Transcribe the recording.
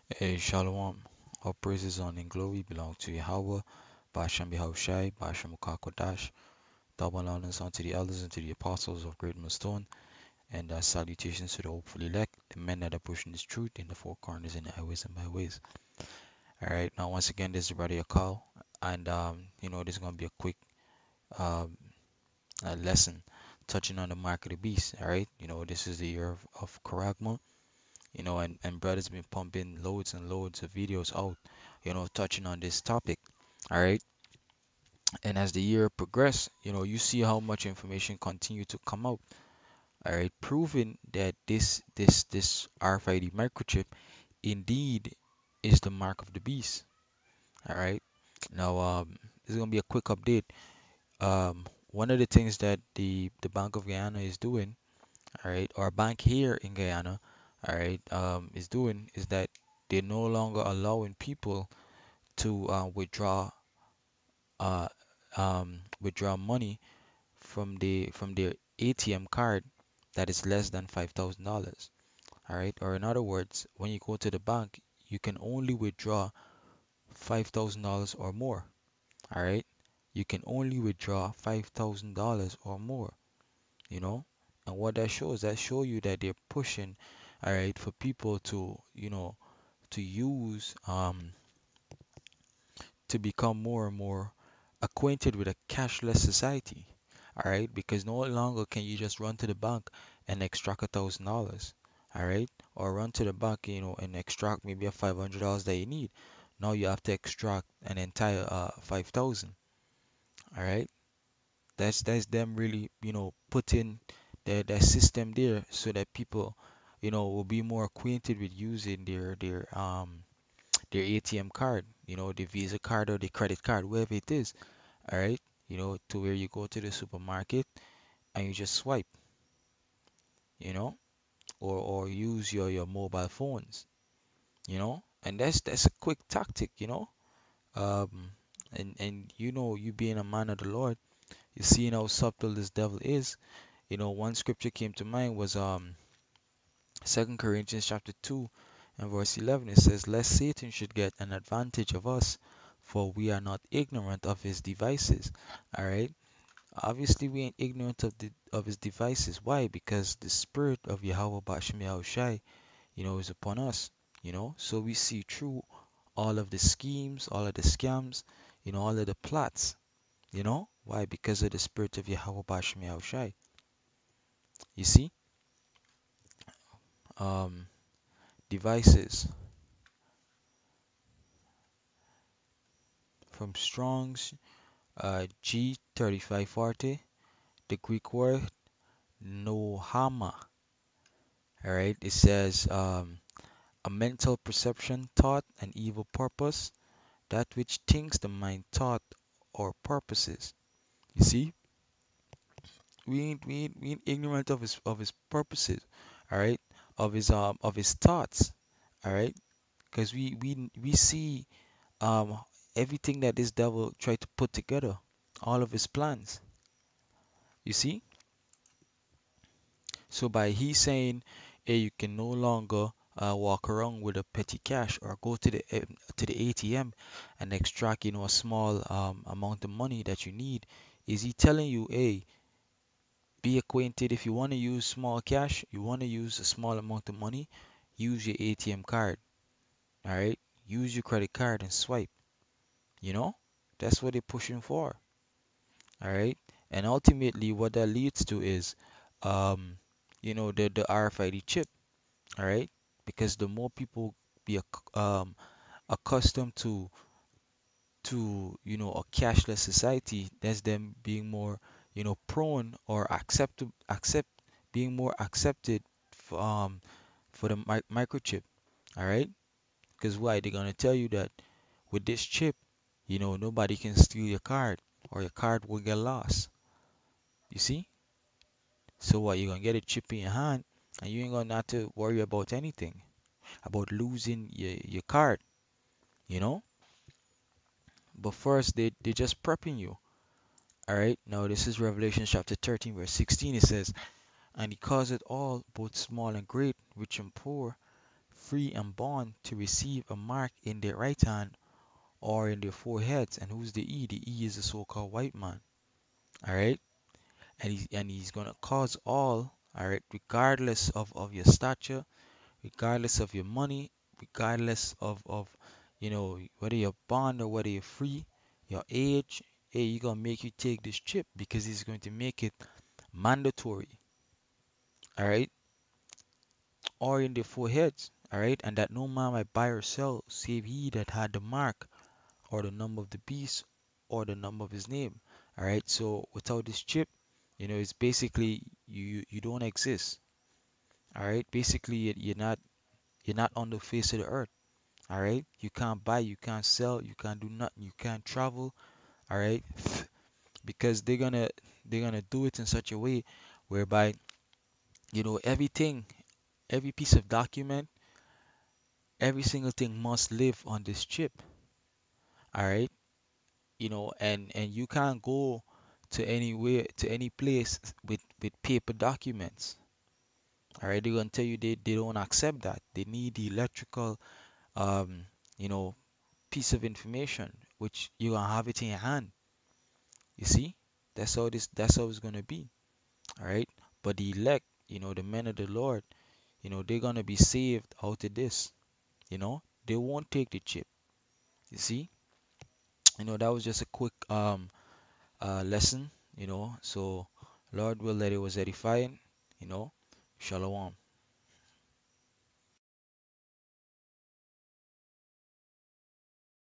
Hey, Shalom. All praises honor and glory belong to Yahweh, Bashem Yahushai, Bashem Kakodash, double honors unto the elders and to the apostles of Great Millstone, and salutations to the hopeful elect, the men that are pushing this truth in the four corners and the highways and byways. Alright, now once again, this is Brother Yakal, and this is going to be a quick um, lesson touching on the mark of the beast. Alright, this is the year of Karagma. And brother's been pumping loads and loads of videos out, touching on this topic. All right. And as the year progressed, you see how much information continue to come out. All right, proving that this RFID microchip indeed is the mark of the beast. All right. Now, this is gonna be a quick update. One of the things that the Bank of Guyana is doing, all right, or a bank here in Guyana, all right, is doing is that they're no longer allowing people to uh, withdraw money from their ATM card that is less than $5,000. All right, or in other words, when you go to the bank, you can only withdraw $5,000 or more. All right, you can only withdraw $5,000 or more. You know, and what that show you that they're pushing, all right, for people to to use to become more and more acquainted with a cashless society. All right, because no longer can you just run to the bank and extract $1,000. All right, or run to the bank, and extract maybe a $500 that you need. Now you have to extract an entire 5,000. All right, that's them really, putting their system there so that people, will be more acquainted with using their ATM card, the Visa card or the credit card, wherever it is. All right, to where you go to the supermarket and you just swipe, you know, or use your mobile phones, and that's a quick tactic, um, and you being a man of the Lord, you seeing how subtle this devil is. One scripture came to mind was 2 Corinthians chapter 2 and verse 11. It says, lest Satan should get an advantage of us, for we are not ignorant of his devices. All right. Obviously, we ain't ignorant of his devices. Why? Because the spirit of Yahweh Bashem Yahushai, is upon us. So we see through all of the schemes, all of the scams, all of the plots. Why? Because of the spirit of Yahweh Bashem Yahushai. You see, um, devices from Strong's G3540, the Greek word nohama. All right, it says a mental perception, thought, and evil purpose, that which thinks the mind thought or purposes. You see, we ain't ignorant of his purposes, all right, of his thoughts, all right, because we see um everything that this devil tried to put together, all of his plans. You see, so by he saying, hey, you can no longer walk around with a petty cash or go to the ATM and extract, a small amount of money that you need. Is he telling you, hey, be acquainted if you want to use small cash, you want to use a small amount of money, use your ATM card. All right, use your credit card and swipe. You know, that's what they're pushing for. All right, and ultimately, what that leads to is, um, the RFID chip. All right, because the more people be accustomed to a cashless society, that's them being more prone or accept being more accepted for the microchip. All right, because why? They're gonna tell you that with this chip, nobody can steal your card or your card will get lost. You see, so what? You're gonna get a chip in your hand and you ain't gonna have to worry about anything about losing your card, you know. But first, they're just prepping you. All right. Now this is Revelation chapter 13, verse 16. It says, and he caused it all, both small and great, rich and poor, free and bond to receive a mark in their right hand or in their foreheads. And who's the E? The E is the so-called white man. All right, and he's gonna cause all right, regardless of your stature, regardless of your money, regardless of whether you're bond or whether you're free, your age. Hey, he's gonna make you take this chip because he's going to make it mandatory. All right, or in their foreheads. All right, and that no man might buy or sell save he that had the mark or the number of the beast or the number of his name. All right, so without this chip, it's basically you don't exist. All right, basically you're not on the face of the earth. All right, you can't buy, you can't sell, you can't do nothing, you can't travel. All right, because they're gonna do it in such a way whereby everything, every piece of document, every single thing must live on this chip. All right, and you can't go to anywhere, to any place with paper documents. All right, they're gonna tell you they don't accept that. They need the electrical um you know piece of information which you're gonna have it in your hand. You see, that's how it's gonna be. All right, but the elect, the men of the Lord, they're gonna be saved out of this. They won't take the chip. You see, that was just a quick lesson. So Lord will that it was edifying. you know Shalom.